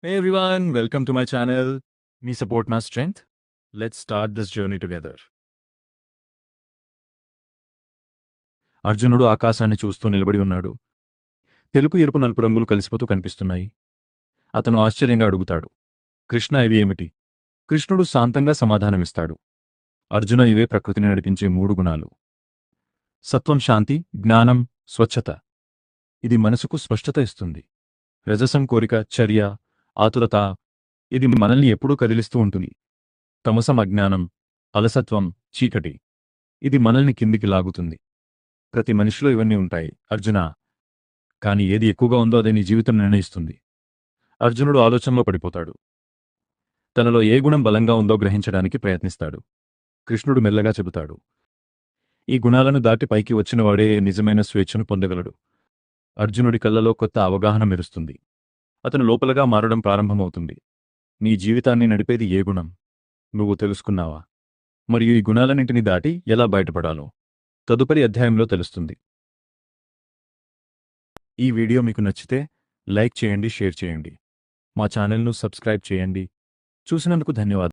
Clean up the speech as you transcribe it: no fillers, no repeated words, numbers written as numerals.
Hey everyone, welcome to my channel. Me support my strength. Let's start this journey together. అర్జునుడు ఆకాశాన్ని చూస్తూ నిలబడి ఉన్నాడు. తెలుపు ఎరుపు నలుపు రంగులు కలిసిపోతూ కనిపిస్తున్నాయి. అతను ఆశ్చర్యంగా అడుగుతాడు, కృష్ణ ఇవి ఏమిటి? కృష్ణుడు శాంతంగా సమాధానమిస్తాడు. అర్జున, ఇవే ప్రకృతిని నడిపించే 3 గుణాలు. సత్వం శాంతి, జ్ఞానం, స్వచ్ఛత. ఇది మనసుకు స్పష్టత ఇస్తుంది. రజసం కోరిక, చర్య, ఆతురత. ఇది మనల్ని ఎప్పుడూ కదిలిస్తూ ఉంటుంది. తమసం అజ్ఞానం, అలసత్వం, చీకటి. ఇది మనల్ని కిందికి లాగుతుంది. ప్రతి మనిషిలో ఇవన్నీ ఉంటాయి అర్జున. కాని ఏది ఎక్కువగా ఉందో అదే నీ జీవితం నిర్ణయిస్తుంది. అర్జునుడు ఆలోచనలో పడిపోతాడు. తనలో ఏ గుణం బలంగా ఉందో గ్రహించడానికి ప్రయత్నిస్తాడు. కృష్ణుడు మెల్లగా చెబుతాడు, ఈ గుణాలను దాటి పైకి వచ్చినవాడే నిజమైన స్వేచ్ఛను పొందగలడు. అర్జునుడి కళ్ళలో కొత్త అవగాహన మెరుస్తుంది. అతను లోపలగా మారడం ప్రారంభమవుతుంది. నీ జీవితాన్ని నడిపేది ఏ గుణం? నువ్వు తెలుసుకున్నావా? మరియు ఈ గుణాలన్నింటినీ దాటి ఎలా బయటపడాలో తదుపరి అధ్యాయంలో తెలుస్తుంది. ఈ వీడియో మీకు నచ్చితే లైక్ చేయండి, షేర్ చేయండి. మా ఛానల్ను సబ్స్క్రైబ్ చేయండి. చూసినందుకు ధన్యవాదాలు.